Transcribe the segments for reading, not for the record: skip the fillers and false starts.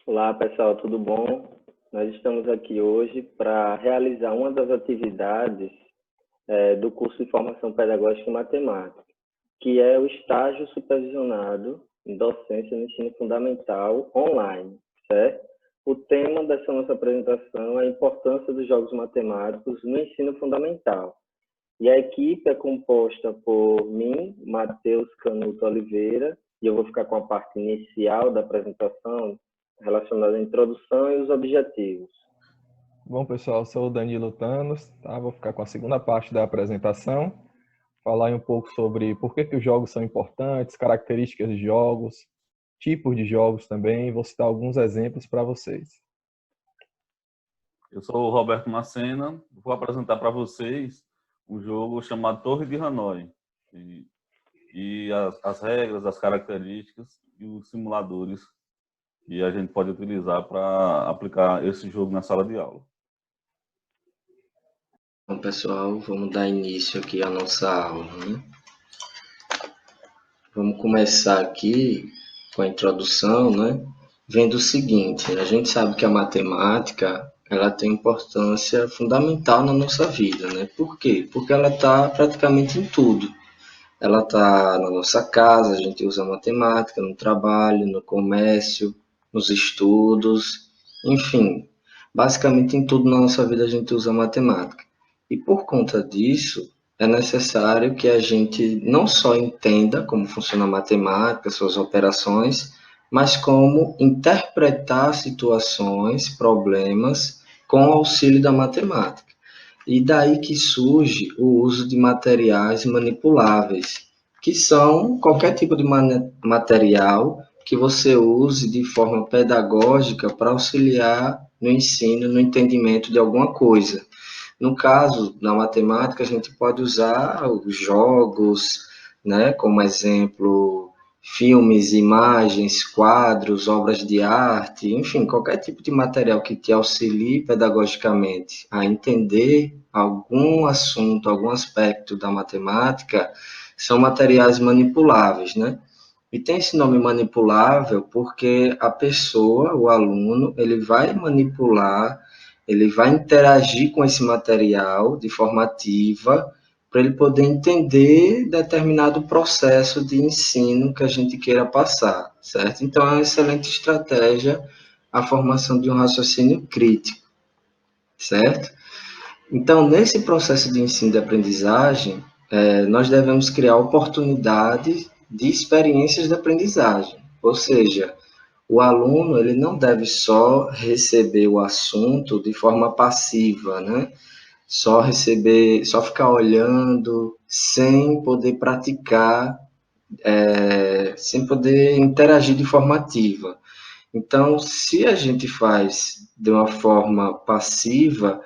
Olá, pessoal, tudo bom? Nós estamos aqui hoje para realizar uma das atividades do curso de Formação Pedagógica em Matemática, que é o estágio supervisionado em docência no ensino fundamental online, certo? O tema dessa nossa apresentação é a importância dos jogos matemáticos no ensino fundamental. E a equipe é composta por mim, Matheus Canuto Oliveira, e eu vou ficar com a parte inicial da apresentação relacionada à introdução e os objetivos. Bom, pessoal, eu sou o Danilo Thanos, tá? Vou ficar com a segunda parte da apresentação, falar um pouco sobre por que os jogos são importantes, características de jogos, tipos de jogos também, vou citar alguns exemplos para vocês. Eu sou o Roberto Macena, vou apresentar para vocês um jogo chamado Torre de Hanoi, e as regras, as características e os simuladores que a gente pode utilizar para aplicar esse jogo na sala de aula. Bom, pessoal, vamos dar início aqui à nossa aula, né? Vamos começar aqui com a introdução, né? Vendo o seguinte, a gente sabe que a matemática, ela tem importância fundamental na nossa vida, né? Por quê? Porque ela está praticamente em tudo. Ela está na nossa casa, a gente usa matemática, no trabalho, no comércio, nos estudos, enfim, basicamente em tudo na nossa vida a gente usa matemática. E por conta disso, é necessário que a gente não só entenda como funciona a matemática, suas operações, mas como interpretar situações, problemas com o auxílio da matemática. E daí que surge o uso de materiais manipuláveis, que são qualquer tipo de material que você use de forma pedagógica para auxiliar no ensino, no entendimento de alguma coisa. No caso, na matemática, a gente pode usar os jogos, né, como exemplo, filmes, imagens, quadros, obras de arte, enfim, qualquer tipo de material que te auxilie pedagogicamente a entender algum assunto, algum aspecto da matemática, são materiais manipuláveis, né? E tem esse nome manipulável porque a pessoa, o aluno, ele vai manipular, ele vai interagir com esse material de forma ativa para ele poder entender determinado processo de ensino que a gente queira passar, certo? Então, é uma excelente estratégia a formação de um raciocínio crítico, certo? Então, nesse processo de ensino e de aprendizagem, nós devemos criar oportunidades de experiências de aprendizagem, ou seja, o aluno ele não deve só receber o assunto de forma passiva, né? Só receber, só ficar olhando, sem poder praticar, sem poder interagir de forma ativa. Então, se a gente faz de uma forma passiva,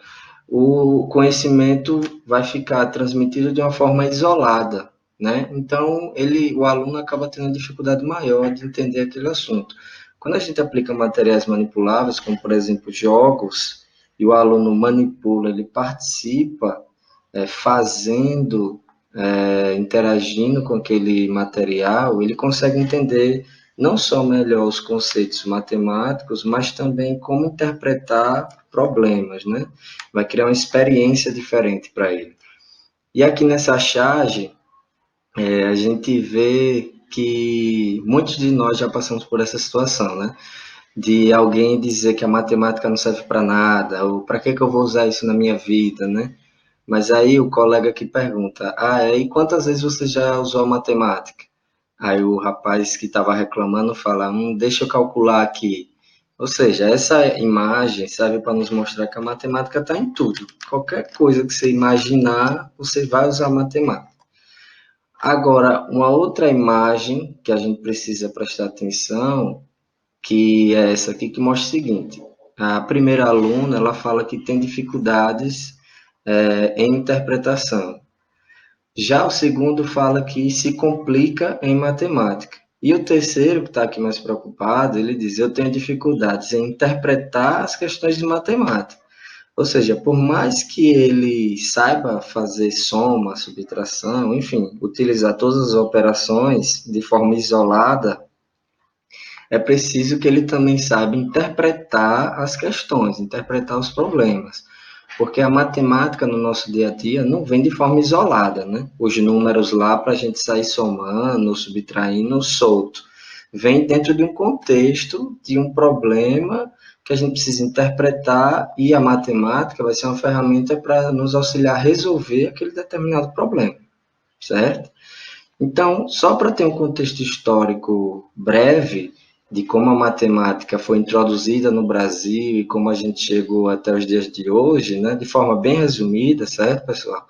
o conhecimento vai ficar transmitido de uma forma isolada, né? Então, o aluno acaba tendo dificuldade maior de entender aquele assunto. Quando a gente aplica materiais manipuláveis, como por exemplo jogos, e o aluno manipula, ele participa, fazendo, interagindo com aquele material, ele consegue entender não só melhor os conceitos matemáticos, mas também como interpretar problemas, né? Vai criar uma experiência diferente para ele. E aqui nessa charge, a gente vê que muitos de nós já passamos por essa situação, né? De alguém dizer que a matemática não serve para nada, ou para que eu vou usar isso na minha vida, né? Mas aí o colega que pergunta, e quantas vezes você já usou a matemática? Aí o rapaz que estava reclamando fala, deixa eu calcular aqui. Ou seja, essa imagem serve para nos mostrar que a matemática está em tudo. Qualquer coisa que você imaginar, você vai usar matemática. Agora, uma outra imagem que a gente precisa prestar atenção, que é essa aqui, que mostra o seguinte. A primeira aluna, ela fala que tem dificuldades em interpretação. Já o segundo fala que se complica em matemática. E o terceiro, que está aqui mais preocupado, ele diz, eu tenho dificuldades em interpretar as questões de matemática. Ou seja, por mais que ele saiba fazer soma, subtração, enfim, utilizar todas as operações de forma isolada, é preciso que ele também saiba interpretar as questões, interpretar os problemas. Porque a matemática no nosso dia a dia não vem de forma isolada, né? Os números lá para a gente sair somando, subtraindo, solto. Vem dentro de um contexto, de um problema que a gente precisa interpretar e a matemática vai ser uma ferramenta para nos auxiliar a resolver aquele determinado problema, certo? Então, só para ter um contexto histórico breve de como a matemática foi introduzida no Brasil e como a gente chegou até os dias de hoje, né, de forma bem resumida, certo, pessoal?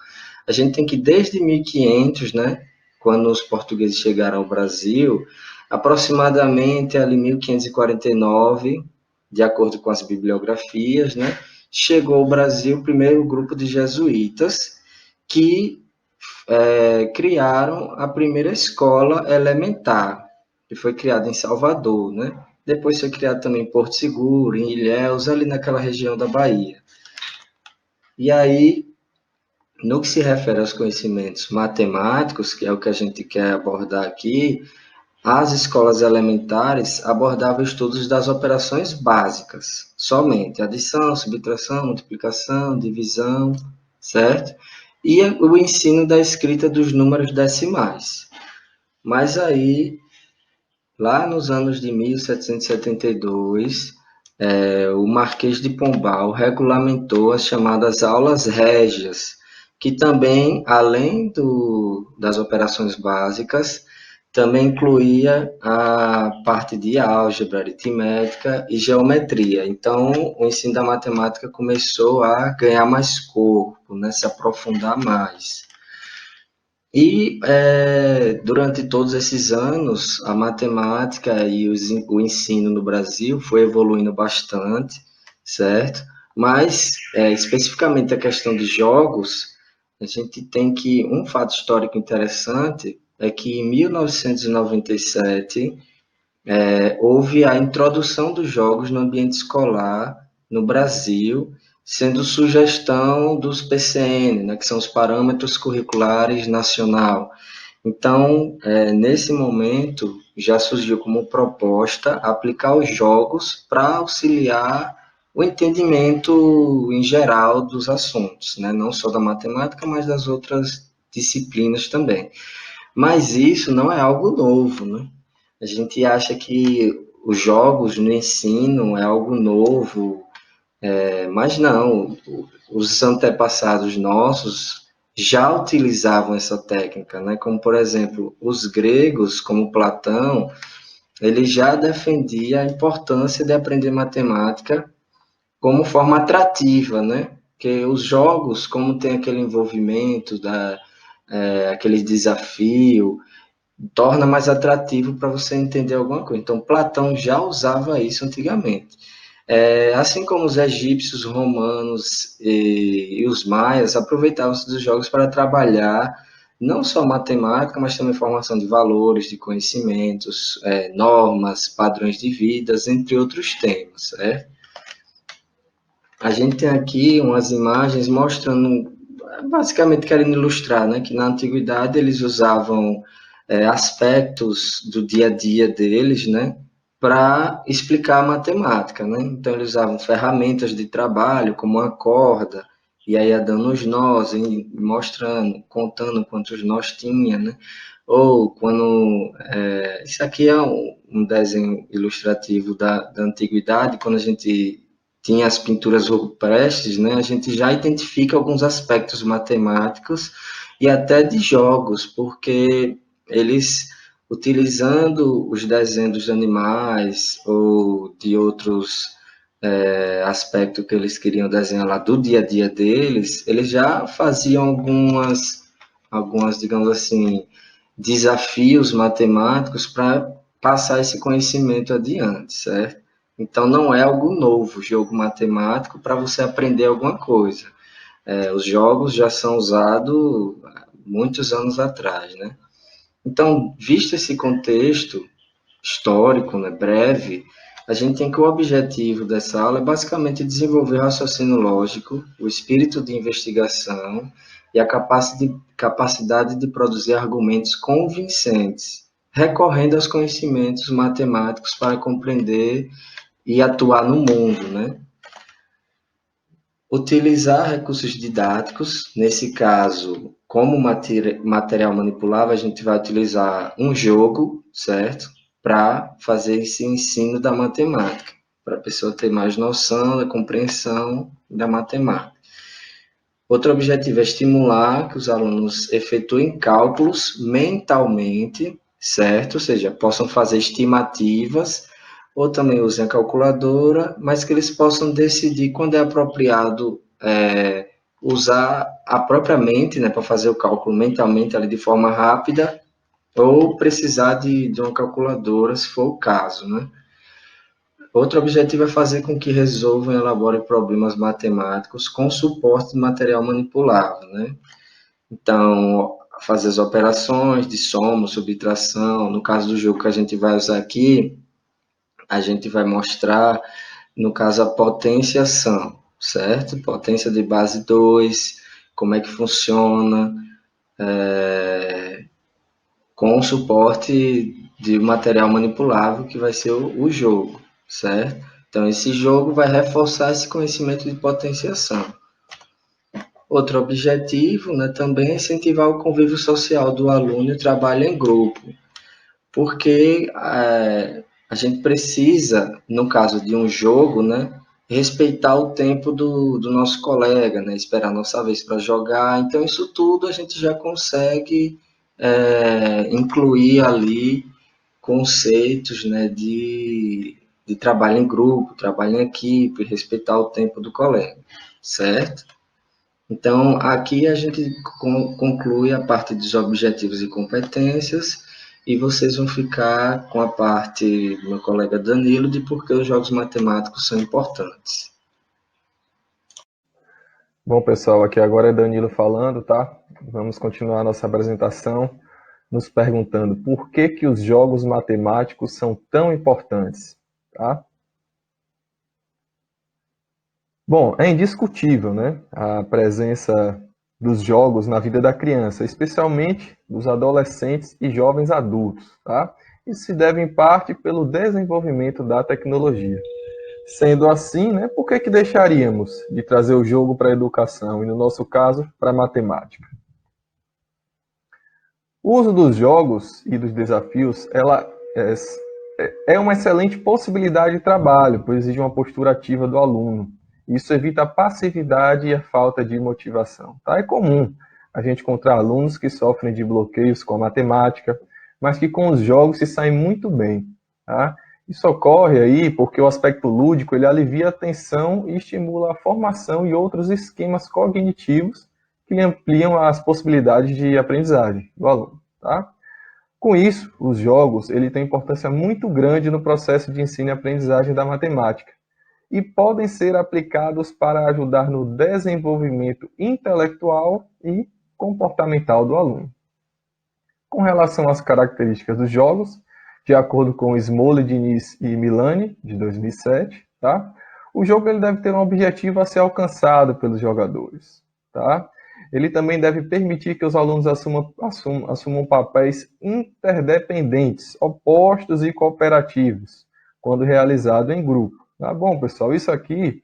A gente tem que desde 1500, né, quando os portugueses chegaram ao Brasil, aproximadamente ali 1549, de acordo com as bibliografias, né, chegou ao Brasil o primeiro grupo de jesuítas que criaram a primeira escola elementar, que foi criada em Salvador, né? Depois foi criado também em Porto Seguro, em Ilhéus, ali naquela região da Bahia. E aí, no que se refere aos conhecimentos matemáticos, que é o que a gente quer abordar aqui, as escolas elementares abordavam estudos das operações básicas, somente adição, subtração, multiplicação, divisão, certo? E o ensino da escrita dos números decimais. Mas aí, lá nos anos de 1772, o Marquês de Pombal regulamentou as chamadas aulas régias, que também, além das operações básicas, também incluía a parte de álgebra, aritmética e geometria. Então, o ensino da matemática começou a ganhar mais corpo, né, se aprofundar mais. E durante todos esses anos, a matemática e o ensino no Brasil foi evoluindo bastante, certo? Mas, especificamente a questão de jogos, a gente tem que, um fato histórico interessante é que em 1997 houve a introdução dos jogos no ambiente escolar no Brasil, sendo sugestão dos PCN, né, que são os Parâmetros Curriculares Nacional. Então, nesse momento, já surgiu como proposta aplicar os jogos para auxiliar o entendimento em geral dos assuntos, né? Não só da matemática, mas das outras disciplinas também. Mas isso não é algo novo, né? A gente acha que os jogos no ensino é algo novo, mas não. Os antepassados nossos já utilizavam essa técnica, né? Como, por exemplo, os gregos, como Platão, ele já defendia a importância de aprender matemática como forma atrativa, né? Porque os jogos, como tem aquele envolvimento, aquele desafio, torna mais atrativo para você entender alguma coisa. Então, Platão já usava isso antigamente. Assim como os egípcios, romanos e os maias aproveitavam-se dos jogos para trabalhar não só matemática, mas também formação de valores, de conhecimentos, normas, padrões de vidas, entre outros temas. A gente tem aqui umas imagens mostrando, basicamente querendo ilustrar, né, que na antiguidade eles usavam aspectos do dia a dia deles, né, para explicar a matemática, né? Então eles usavam ferramentas de trabalho, como uma corda, e aí ia dando os nós, e mostrando, contando quantos nós tinha, né? Ou quando isso aqui é um desenho ilustrativo da antiguidade, quando a gente tinha as pinturas rupestres, né? A gente já identifica alguns aspectos matemáticos e até de jogos, porque eles, utilizando os desenhos dos animais ou de outros aspectos que eles queriam desenhar lá do dia a dia deles, eles já faziam algumas, digamos assim, desafios matemáticos para passar esse conhecimento adiante, certo? Então, não é algo novo, jogo matemático, para você aprender alguma coisa. Os jogos já são usados muitos anos atrás, né? Então, visto esse contexto histórico, né, breve, a gente tem que o objetivo dessa aula é basicamente desenvolver o raciocínio lógico, o espírito de investigação e a capacidade de produzir argumentos convincentes recorrendo aos conhecimentos matemáticos para compreender e atuar no mundo, né? Utilizar recursos didáticos, nesse caso, como material manipulável, a gente vai utilizar um jogo, certo? Para fazer esse ensino da matemática, para a pessoa ter mais noção da compreensão da matemática. Outro objetivo é estimular que os alunos efetuem cálculos mentalmente, certo? Ou seja, possam fazer estimativas ou também usem a calculadora, mas que eles possam decidir quando é apropriado usar a própria mente, né, para fazer o cálculo mentalmente ali de forma rápida ou precisar de uma calculadora, se for o caso, né? Outro objetivo é fazer com que resolvam e elaborem problemas matemáticos com suporte de material manipulável, né? Então, fazer as operações de soma, subtração. No caso do jogo que a gente vai usar aqui, a gente vai mostrar, no caso, a potenciação, certo? Potência de base 2, como é que funciona, com o suporte de material manipulável que vai ser o jogo, certo? Então, esse jogo vai reforçar esse conhecimento de potenciação. Outro objetivo, né, também é incentivar o convívio social do aluno e o trabalho em grupo, porque a gente precisa, no caso de um jogo, né, respeitar o tempo do nosso colega, né, esperar a nossa vez para jogar. Então, isso tudo a gente já consegue incluir ali conceitos, né, de trabalho em grupo, trabalho em equipe, respeitar o tempo do colega, certo? Então, aqui a gente conclui a parte dos objetivos e competências e vocês vão ficar com a parte do meu colega Danilo de por que os jogos matemáticos são importantes. Bom, pessoal, aqui agora é Danilo falando, tá? Vamos continuar a nossa apresentação nos perguntando por que que os jogos matemáticos são tão importantes, tá? Bom, é indiscutível, né, a presença dos jogos na vida da criança, especialmente dos adolescentes e jovens adultos, tá? Isso se deve em parte pelo desenvolvimento da tecnologia. Sendo assim, né, por que que deixaríamos de trazer o jogo para a educação e, no nosso caso, para a matemática? O uso dos jogos e dos desafios é uma excelente possibilidade de trabalho, pois exige uma postura ativa do aluno. Isso evita a passividade e a falta de motivação. Tá? É comum a gente encontrar alunos que sofrem de bloqueios com a matemática, mas que com os jogos se saem muito bem. Tá? Isso ocorre aí porque o aspecto lúdico ele alivia a tensão e estimula a formação e outros esquemas cognitivos que lhe ampliam as possibilidades de aprendizagem do aluno. Tá? Com isso, os jogos ele têm importância muito grande no processo de ensino e aprendizagem da matemática e podem ser aplicados para ajudar no desenvolvimento intelectual e comportamental do aluno. Com relação às características dos jogos, de acordo com Smoley, Diniz e Milani, de 2007, tá? O jogo ele deve ter um objetivo a ser alcançado pelos jogadores. Tá? Ele também deve permitir que os alunos assumam papéis interdependentes, opostos e cooperativos, quando realizado em grupo. Tá bom, pessoal? Isso aqui,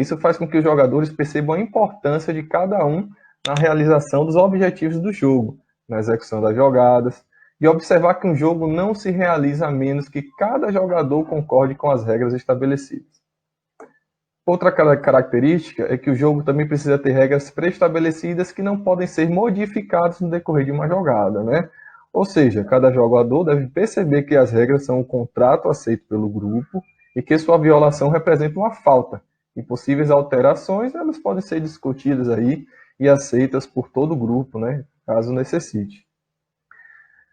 isso faz com que os jogadores percebam a importância de cada um na realização dos objetivos do jogo, na execução das jogadas, e observar que um jogo não se realiza a menos que cada jogador concorde com as regras estabelecidas. Outra característica é que o jogo também precisa ter regras pré-estabelecidas que não podem ser modificadas no decorrer de uma jogada, né? Ou seja, cada jogador deve perceber que as regras são um contrato aceito pelo grupo e que sua violação representa uma falta. E possíveis alterações, elas podem ser discutidas aí e aceitas por todo o grupo, né? Caso necessite.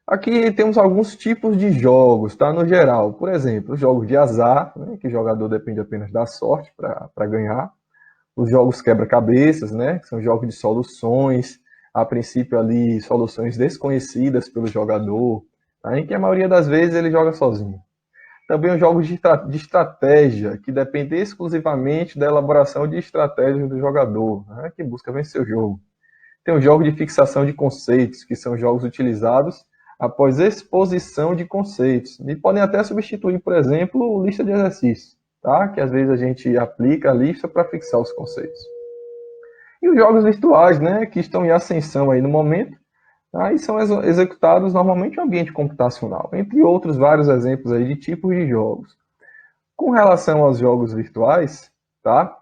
Aqui temos alguns tipos de jogos, tá? No geral, por exemplo, os jogos de azar, né, que o jogador depende apenas da sorte para ganhar. Os jogos quebra-cabeças, né, que são jogos de soluções, a princípio ali soluções desconhecidas pelo jogador, tá? Em que a maioria das vezes ele joga sozinho. Também os jogos de estratégia, que dependem exclusivamente da elaboração de estratégias do jogador, né, que busca vencer o jogo. Tem os jogos de fixação de conceitos, que são jogos utilizados após exposição de conceitos. E podem até substituir, por exemplo, lista de exercícios, tá? Que às vezes a gente aplica a lista para fixar os conceitos. E os jogos virtuais, né, que estão em ascensão aí no momento, tá? E são executados normalmente em ambiente computacional, entre outros vários exemplos aí de tipos de jogos. Com relação aos jogos virtuais, tá?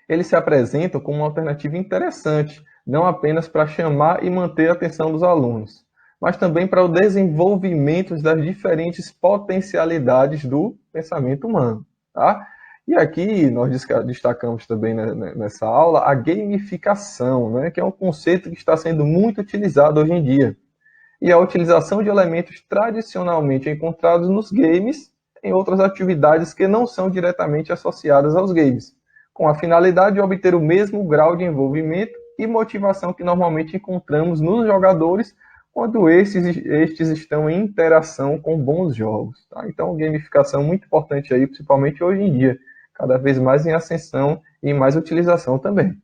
Eles se apresentam como uma alternativa interessante, não apenas para chamar e manter a atenção dos alunos, mas também para o desenvolvimento das diferentes potencialidades do pensamento humano, tá? E aqui nós destacamos também nessa aula a gamificação, né, que é um conceito que está sendo muito utilizado hoje em dia. E a utilização de elementos tradicionalmente encontrados nos games em outras atividades que não são diretamente associadas aos games, com a finalidade de obter o mesmo grau de envolvimento e motivação que normalmente encontramos nos jogadores quando estes estão em interação com bons jogos. Tá? Então, gamificação muito importante aí, principalmente hoje em dia, cada vez mais em ascensão e em mais utilização também.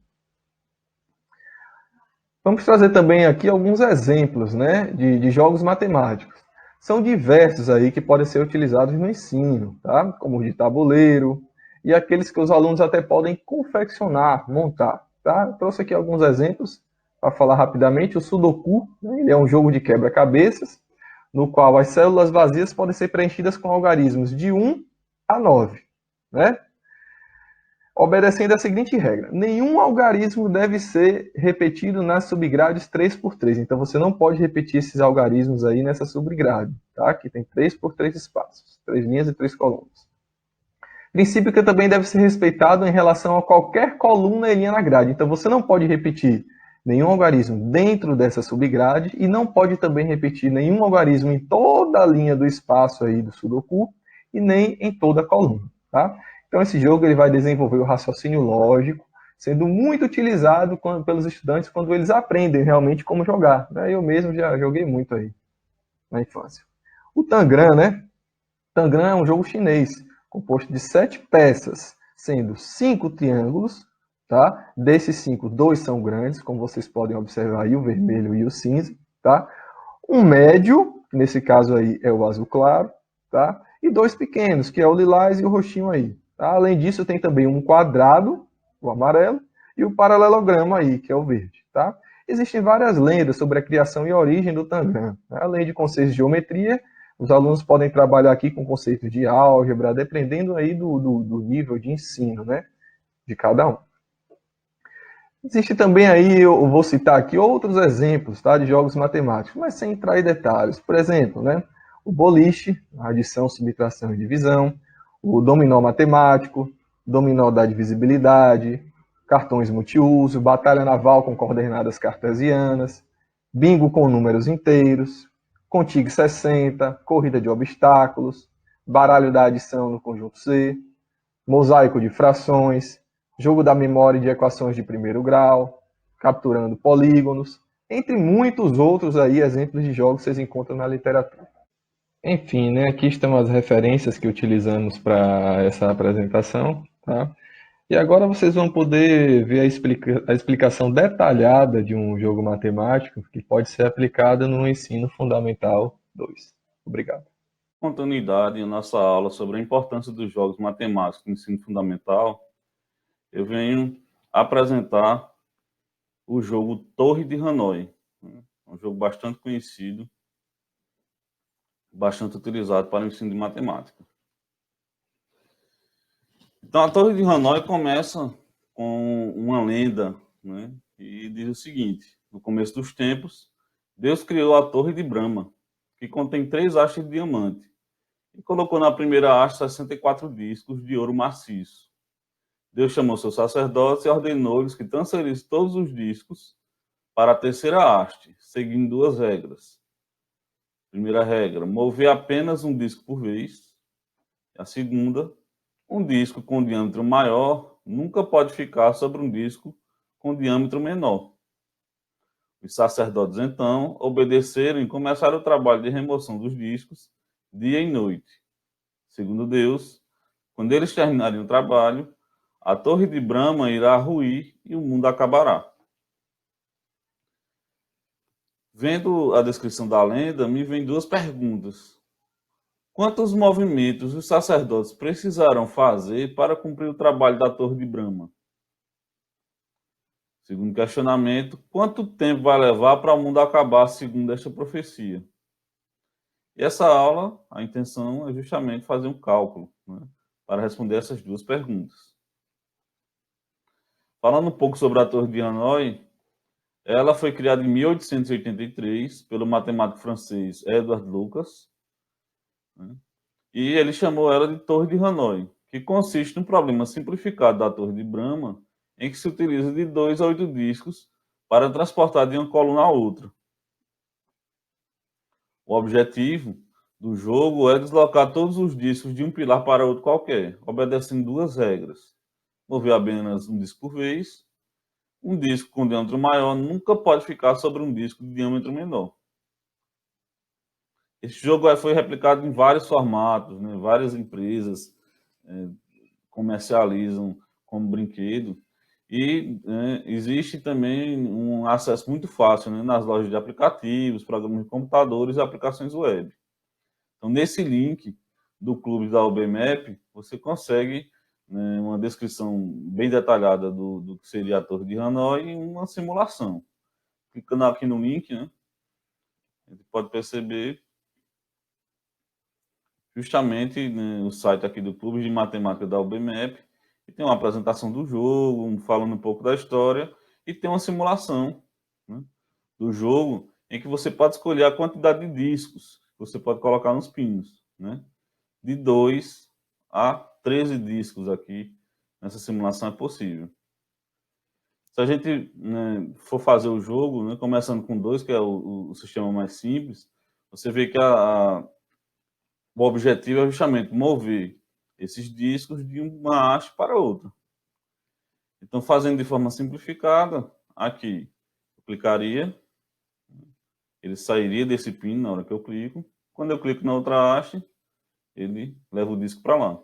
Vamos trazer também aqui alguns exemplos, né, de jogos matemáticos. São diversos aí que podem ser utilizados no ensino, tá? Como o de tabuleiro e aqueles que os alunos até podem confeccionar, montar, tá? Eu trouxe aqui alguns exemplos para falar rapidamente. O Sudoku, né, ele é um jogo de quebra-cabeças, no qual as células vazias podem ser preenchidas com algarismos de 1 a 9, né? Obedecendo a seguinte regra: nenhum algarismo deve ser repetido nas subgrades 3x3. Então, você não pode repetir esses algarismos aí nessa subgrade, tá? Que tem 3x3 espaços, 3 linhas e 3 colunas. Princípio que também deve ser respeitado em relação a qualquer coluna e linha na grade. Então, você não pode repetir nenhum algarismo dentro dessa subgrade e não pode também repetir nenhum algarismo em toda a linha do espaço aí do Sudoku e nem em toda a coluna, tá? Então, esse jogo ele vai desenvolver o raciocínio lógico, sendo muito utilizado pelos estudantes quando eles aprendem realmente como jogar, né? Eu mesmo já joguei muito aí na infância. O Tangram, né? Tangram é um jogo chinês, composto de 7 peças, sendo 5 triângulos, tá? Desses 5, 2 são grandes, como vocês podem observar aí, o vermelho e o cinza, tá? Um médio, que nesse caso aí é o azul claro, tá? E 2 pequenos, que é o lilás e o roxinho aí. Tá? Além disso, tem também um quadrado, o amarelo, e o paralelogramo aí, que é o verde. Tá? Existem várias lendas sobre a criação e a origem do Tangram. Né? Além de conceitos de geometria, os alunos podem trabalhar aqui com conceitos de álgebra, dependendo aí do nível de ensino, né, de cada um. Existe também aí, eu vou citar aqui outros exemplos, tá, de jogos matemáticos, mas sem entrar em detalhes. Por exemplo, né, o boliche, adição, subtração e divisão, o dominó matemático, dominó da divisibilidade, cartões multiuso, batalha naval com coordenadas cartesianas, bingo com números inteiros, contigo 60, corrida de obstáculos, baralho da adição no conjunto C, mosaico de frações, jogo da memória de equações de primeiro grau, capturando polígonos, entre muitos outros aí exemplos de jogos que vocês encontram na literatura. Enfim, né, aqui estão as referências que utilizamos para essa apresentação, tá? E agora vocês vão poder ver a explicação detalhada de um jogo matemático que pode ser aplicado no ensino fundamental 2. Obrigado. Continuidade em nossa aula sobre a importância dos jogos matemáticos no ensino fundamental, eu venho apresentar o jogo Torre de Hanoi, um jogo bastante conhecido, bastante utilizado para o ensino de matemática. Então, a Torre de Hanoi começa com uma lenda, né, e diz o seguinte: no começo dos tempos, Deus criou a Torre de Brahma, que contém 3 hastes de diamante, e colocou na primeira haste 64 discos de ouro maciço. Deus chamou seus sacerdotes e ordenou-lhes que transferissem todos os discos para a terceira haste, seguindo 2 regras. Primeira regra: mover apenas um disco por vez. A segunda: um disco com diâmetro maior nunca pode ficar sobre um disco com diâmetro menor. Os sacerdotes, então, obedeceram e começaram o trabalho de remoção dos discos dia e noite. Segundo Deus, quando eles terminarem o trabalho, a Torre de Brahma irá ruir e o mundo acabará. Vendo a descrição da lenda, me vem duas perguntas. Quantos movimentos os sacerdotes precisaram fazer para cumprir o trabalho da Torre de Brahma? Segundo questionamento, quanto tempo vai levar para o mundo acabar segundo esta profecia? E essa aula, a intenção é justamente fazer um cálculo, né, para responder essas duas perguntas. Falando um pouco sobre a Torre de Hanoi, ela foi criada em 1883 pelo matemático francês Edward Lucas, né, e ele chamou ela de Torre de Hanoi, que consiste num problema simplificado da Torre de Brahma, em que se utiliza de 2 a 8 discos para transportar de uma coluna a outra. O objetivo do jogo é deslocar todos os discos de um pilar para outro qualquer, obedecendo duas regras. Mover apenas um disco por vez. Um disco com diâmetro maior nunca pode ficar sobre um disco de diâmetro menor. Este jogo foi replicado em vários formatos, né? Várias empresas comercializam como brinquedo. E existe também um acesso muito fácil, né, nas lojas de aplicativos, programas de computadores e aplicações web. Então, nesse link do clube da UBMAP, você consegue, né, uma descrição bem detalhada do que seria a Torre de Hanoi e uma simulação. Clicando aqui no link, né, a gente pode perceber justamente, né, o site aqui do Clube de Matemática da UBMAP, que tem uma apresentação do jogo, falando um pouco da história, e tem uma simulação, né, do jogo, em que você pode escolher a quantidade de discos que você pode colocar nos pinos, né? De 2 a 13 discos aqui nessa simulação é possível. Se a gente, né, for fazer o jogo, né, começando com 2, que é o sistema mais simples, você vê que o objetivo é justamente mover esses discos de uma haste para outra. Então, fazendo de forma simplificada, aqui eu clicaria, ele sairia desse pino na hora que eu clico. Quando eu clico na outra haste, ele leva o disco para lá.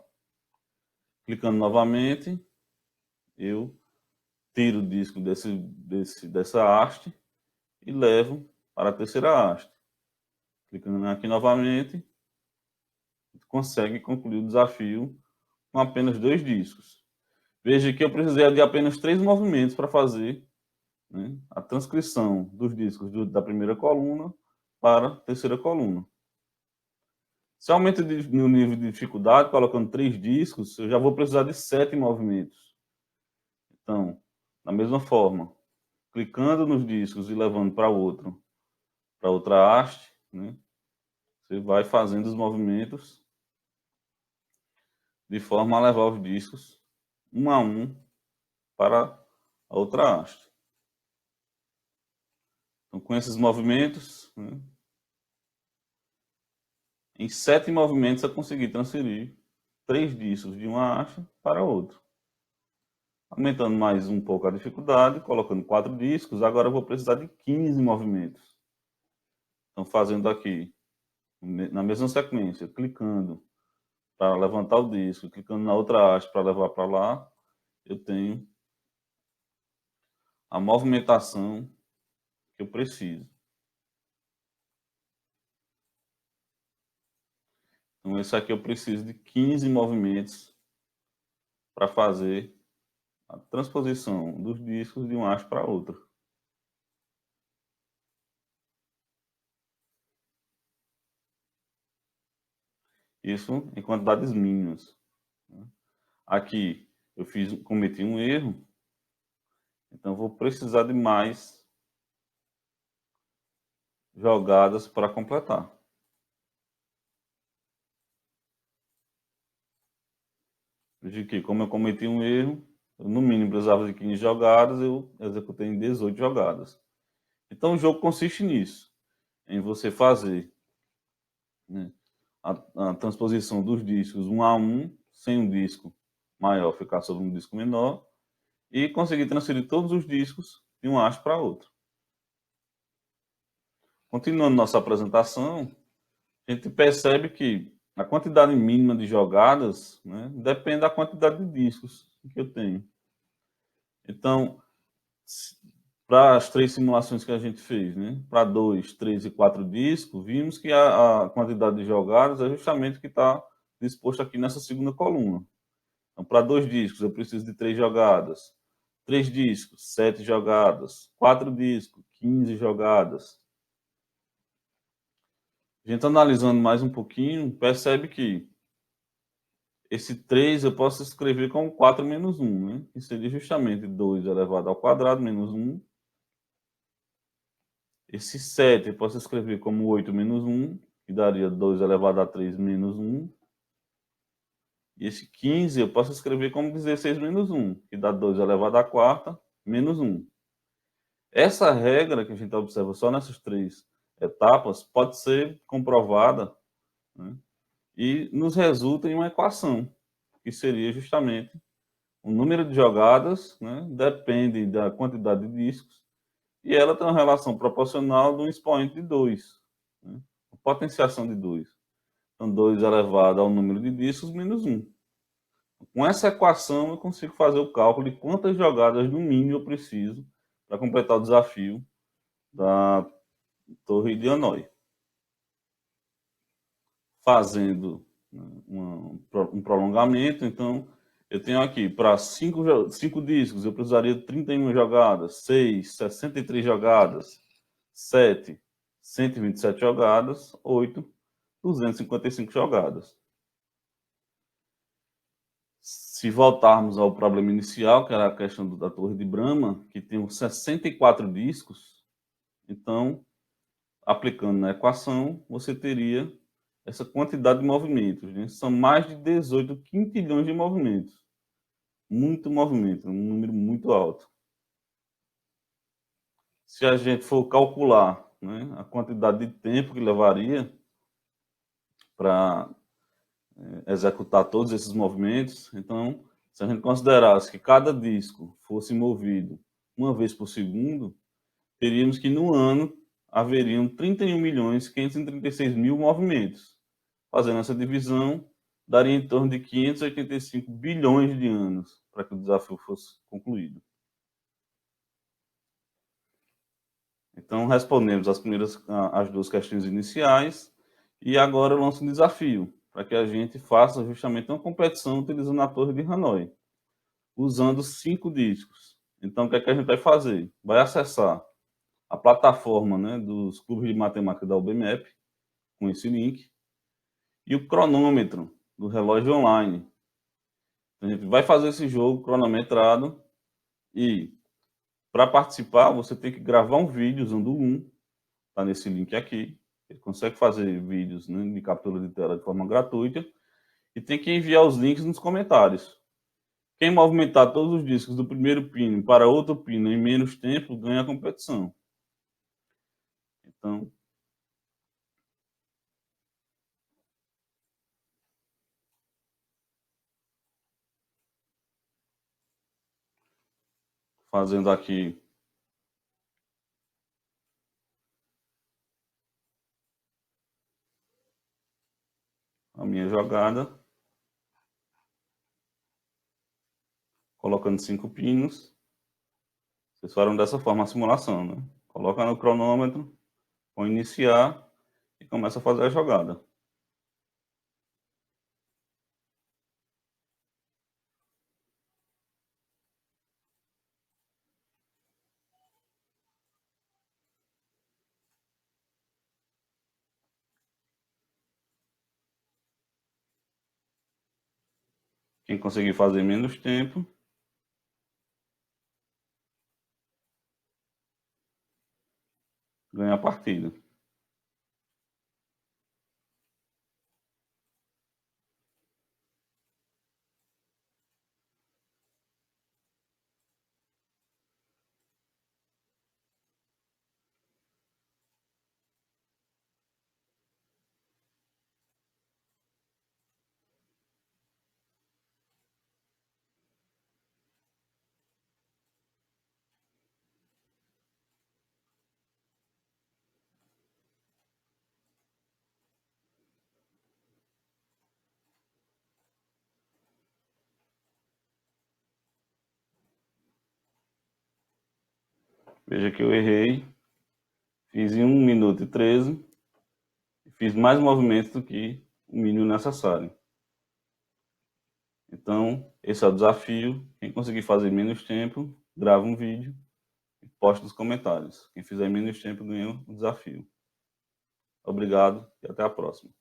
Clicando novamente, eu tiro o disco dessa haste e levo para a terceira haste. Clicando aqui novamente, consegue concluir o desafio com apenas 2 discos. Veja que eu precisei de apenas 3 movimentos para fazer, né, a transcrição dos discos da primeira coluna para a terceira coluna. Se aumenta no nível de dificuldade, colocando 3 discos, eu já vou precisar de 7 movimentos. Então, da mesma forma, clicando nos discos e levando para outra haste, né, você vai fazendo os movimentos de forma a levar os discos um a um para a outra haste. Então, com esses movimentos, né, em 7 movimentos eu consegui transferir 3 discos de uma haste para outra. Aumentando mais um pouco a dificuldade, colocando 4 discos, agora eu vou precisar de 15 movimentos. Então, fazendo aqui, na mesma sequência, clicando para levantar o disco, clicando na outra haste para levar para lá, eu tenho a movimentação que eu preciso. Então, esse aqui eu preciso de 15 movimentos para fazer a transposição dos discos de uma haste para outra. Isso em quantidades mínimas. Aqui eu cometi um erro, então vou precisar de mais jogadas para completar. Veja que, como eu cometi um erro, eu, no mínimo precisava de 15 jogadas, eu executei em 18 jogadas. Então o jogo consiste nisso, em você fazer, né, a transposição dos discos um a um, sem um disco maior ficar sobre um disco menor, e conseguir transferir todos os discos de uma haste para outra. Continuando nossa apresentação, a gente percebe que a quantidade mínima de jogadas, né, depende da quantidade de discos que eu tenho. Então, para as 3 simulações que a gente fez, né? Para 2, 3 e 4 discos, vimos que a quantidade de jogadas é justamente o que está disposto aqui nessa segunda coluna. Então, para 2 discos, eu preciso de 3 jogadas. 3 discos, 7 jogadas. 4 discos, 15 jogadas. A gente analisando mais um pouquinho, percebe que esse 3 eu posso escrever como 4 menos 1, né? Que seria justamente 2 elevado ao quadrado menos 1. Esse 7 eu posso escrever como 8 menos 1, que daria 2 elevado a 3 menos 1. E esse 15 eu posso escrever como 16 menos 1, que dá 2 elevado a quarta menos 1. Essa regra que a gente observa só nessas 3 etapas pode ser comprovada, né, e nos resulta em uma equação, que seria justamente o número de jogadas, né, depende da quantidade de discos, e ela tem uma relação proporcional de um expoente de 2, né, a potenciação de 2. Então, 2 elevado ao número de discos menos 1. Com essa equação, eu consigo fazer o cálculo de quantas jogadas, no mínimo, eu preciso para completar o desafio da Torre de Hanoi. Fazendo, né, um prolongamento, então, eu tenho aqui, para 5 discos, eu precisaria de 31 jogadas, 6, 63 jogadas, 7, 127 jogadas, 8, 255 jogadas. Se voltarmos ao problema inicial, que era a questão da Torre de Brahma, que tem 64 discos, então, aplicando na equação, você teria essa quantidade de movimentos, né? São mais de 18 quintilhões de movimentos. Muito movimento, um número muito alto. Se a gente for calcular, né, a quantidade de tempo que levaria para executar todos esses movimentos, então, se a gente considerasse que cada disco fosse movido uma vez por segundo, teríamos que no ano haveriam 31.536.000 movimentos. Fazendo essa divisão, daria em torno de 585 bilhões de anos para que o desafio fosse concluído. Então, respondemos as 2 questões iniciais e agora eu lanço um desafio para que a gente faça justamente uma competição utilizando a Torre de Hanoi, usando 5 discos. Então, o que é que a gente vai fazer? Vai acessar a plataforma, né, dos clubes de matemática da UBMEP, com esse link, e o cronômetro do relógio online. A gente vai fazer esse jogo cronometrado e, para participar, você tem que gravar um vídeo usando o Loom, está nesse link aqui. Ele consegue fazer vídeos, né, de captura de tela de forma gratuita e tem que enviar os links nos comentários. Quem movimentar todos os discos do primeiro pino para outro pino em menos tempo ganha a competição. Então, fazendo aqui a minha jogada, colocando 5 pinos. Vocês farão dessa forma a simulação, né? Coloca no cronômetro, põe iniciar e começa a fazer a jogada. Quem conseguir fazer menos tempo ganha a partida. Veja que eu errei, fiz em 1 minuto e 13, fiz mais movimentos do que o mínimo necessário. Então, esse é o desafio. Quem conseguir fazer menos tempo, grava um vídeo e posta nos comentários. Quem fizer menos tempo ganha o desafio. Obrigado e até a próxima.